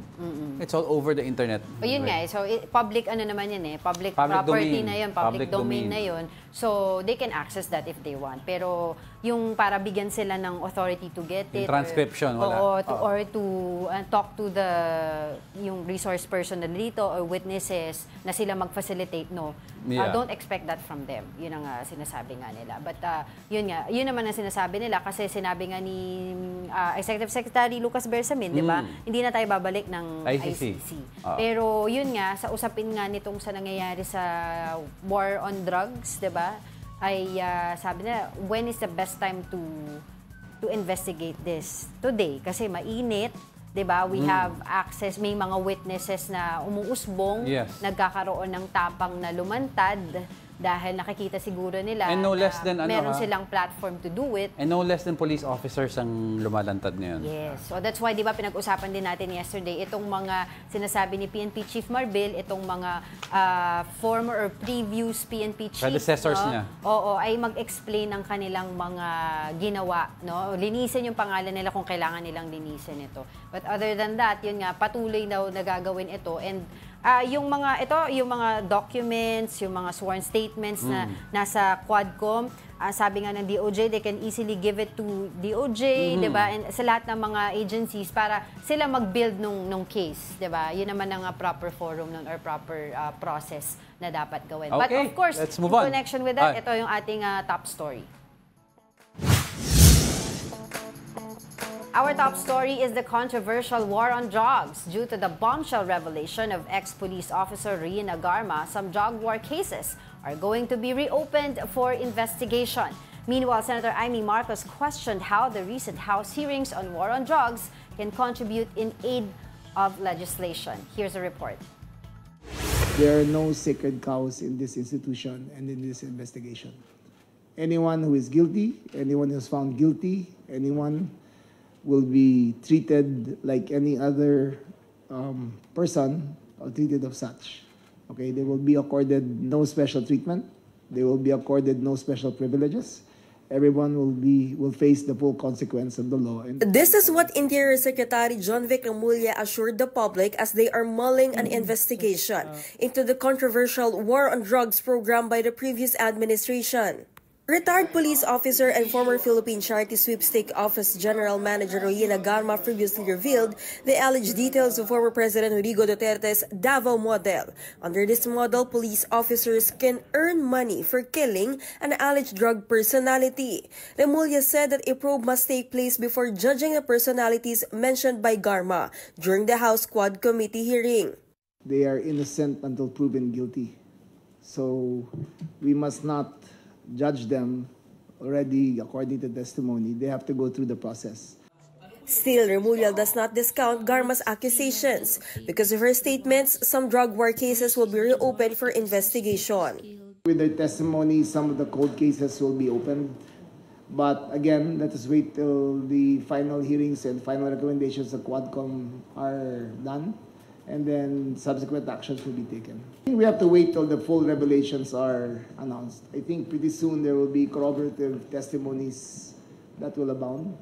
It's all over the internet. Yun nga, so public naman yan public property domain. Na yun, public domain na yun. So they can access that if they want. Pero yung para bigyan sila ng authority to get it. Transcription, wala. Or to talk to yung resource person na dito or witnesses na sila mag-facilitate, don't expect that from them. Yun ang sinasabi nga nila. But yun naman ang sinasabi nila kasi sinabi nga ni Executive Secretary Lucas Bersamin, di ba? Hindi na tayo babalik ng ICC. Pero yun nga, sa usapin nga nitong sa nangyayari sa war on drugs, di ba? Ay sabi na, when is the best time to investigate this? Today, kasi mainit, 'di ba? We have access, may mga witnesses na umuusbong, nagkakaroon ng tapang na lumantad dahil nakikita siguro nila and no less than meron silang platform to do it. And no less than police officers ang lumalantad na yun. Yes. So that's why, di ba, pinag-usapan din natin yesterday, itong mga sinasabi ni PNP Chief Marbil, itong mga former or previous PNP Chief. Predecessors niya. Oo, ay mag-explain ng kanilang mga ginawa. Linisin yung pangalan nila kung kailangan nilang linisin ito. But other than that, yun nga, patuloy daw na gagawin ito. And yung mga documents, yung mga sworn statements na nasa Quadcom, sabi nga ng DOJ, they can easily give it to DOJ, 'di ba? And sa lahat ng mga agencies para sila mag-build nung case, 'di ba? Yun naman ang proper forum nun or proper process na dapat gawin. Okay, but of course, let's move in on. connection with that, ito yung ating top story. Our top story is the controversial war on drugs. Due to the bombshell revelation of ex-police officer Rina Garma, some drug war cases are going to be reopened for investigation. Meanwhile, Senator Amy Marcos questioned how the recent House hearings on war on drugs can contribute in aid of legislation. Here's a report. There are no sacred cows in this institution and in this investigation. Anyone who is guilty, anyone who is found guilty, anyone will be treated like any other person treated of such. Okay, they will be accorded no special treatment. They will be accorded no special privileges. Everyone will face the full consequence of the law. This is what Interior Secretary John Vic Remulla assured the public as they are mulling an investigation into the controversial war on drugs program by the previous administration. Retired police officer and former Philippine Charity Sweepstake Office General Manager Royina Garma previously revealed the alleged details of former President Rodrigo Duterte's Davao model. Under this model, police officers can earn money for killing an alleged drug personality. Remulla said that a probe must take place before judging the personalities mentioned by Garma during the House Quad Committee hearing. They are innocent until proven guilty. So we must not judge them already according to testimony. They have to go through the process. Still, Remulla does not discount Garma's accusations. Because of her statements, some drug war cases will be reopened for investigation. With their testimony, some of the cold cases will be opened. But again, let us wait till the final hearings and final recommendations of Quadcom are done, and then subsequent actions will be taken. We have to wait till the full revelations are announced. I think pretty soon there will be corroborative testimonies that will abound.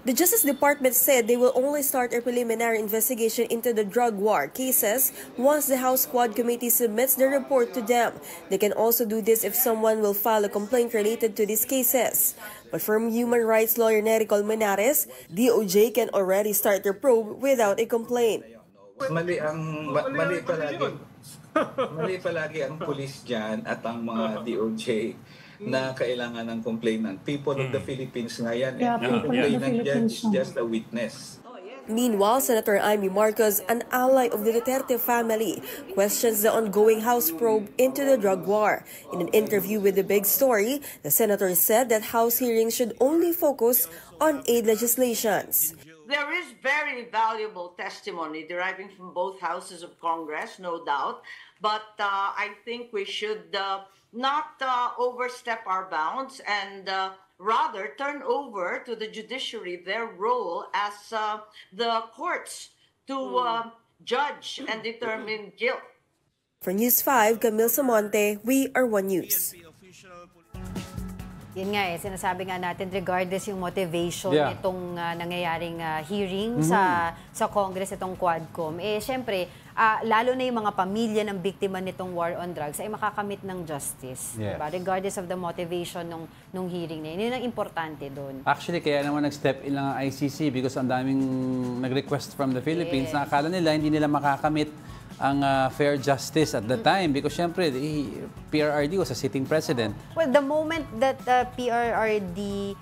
The Justice Department said they will only start a preliminary investigation into the drug war cases once the House Quad Committee submits the report to them. They can also do this if someone will file a complaint related to these cases. But from human rights lawyer Nery Colmenares, DOJ can already start their probe without a complaint. Mali palagi ang pulis diyan at ang mga DOJ na kailangan ng complainant. People of the Philippines nga yan. Ang complainant is just a witness. Meanwhile, Senator Amy Marcos, an ally of the Duterte family, questions the ongoing House probe into the drug war. In an interview with The Big Story, the senator said that House hearings should only focus on aid legislations. There is very valuable testimony deriving from both houses of Congress, no doubt, but I think we should not overstep our bounds and rather turn over to the judiciary their role as the courts to judge and determine guilt. For News 5, Camille Samonte, we are One News. Yun nga sinasabi nga natin regardless yung motivation nitong nangyayaring hearing sa Congress, itong Quadcom, syempre, lalo na yung mga pamilya ng biktima nitong war on drugs ay makakamit ng justice. Diba? Regardless of the motivation nung hearing na yun ang importante doon. Actually, kaya naman nag-step in lang ang ICC because ang daming nag-request from the Philippines na akala nila hindi nila makakamit ang fair justice at the time because syempre PRRD was a sitting president. Well, the moment that PRRD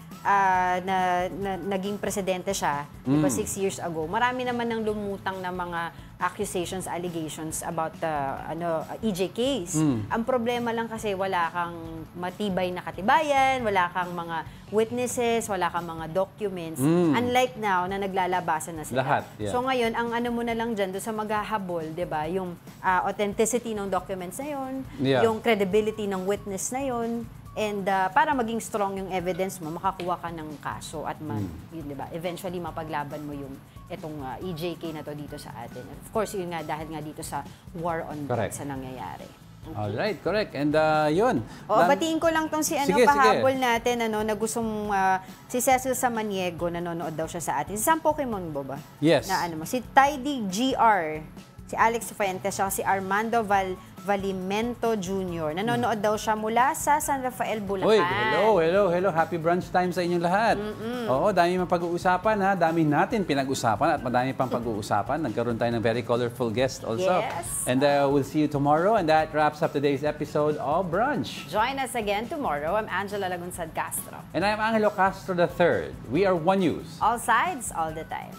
naging presidente siya, diba 6 years ago, marami naman nang lumutang na mga accusations, allegations about EJ case. Ang problema lang kasi wala kang matibay na katibayan, wala kang mga witnesses, wala kang mga documents. Unlike now na naglalabasan na sila. Lahat, So ngayon, ang ano mo na lang dyan, doon sa maghahabol, diba? Yung authenticity ng documents na yun, yung credibility ng witness na yun, and para maging strong yung evidence mo, makakuha ka ng kaso at yun, diba? Eventually mapaglaban mo yung itong EJK na to dito sa atin. Of course, yun nga, dahil nga dito sa war on drugs na nangyayari. Okay. Alright, correct. And yun. Batiin ko lang tong si pahabol natin na gustong si Cecil Samaniego, nanonood daw siya sa atin. Si Sam Pokemon ba? Yes. Na si Tidy GR, si Alex Fuentes, si Armando Valimento Jr. Nanonood daw siya mula sa San Rafael, Bulacan. Uy, hello. Happy brunch time sa inyong lahat. Oo, dami mang pag-uusapan ha. Dami natin pinag-usapan at madami pang pag-uusapan. Nagkaroon tayo ng very colorful guest also. Yes. And we'll see you tomorrow. And that wraps up today's episode of Brunch. Join us again tomorrow. I'm Angela Lagunsad Castro. And I'm Angelo Castro III. We are One News. All sides, all the time.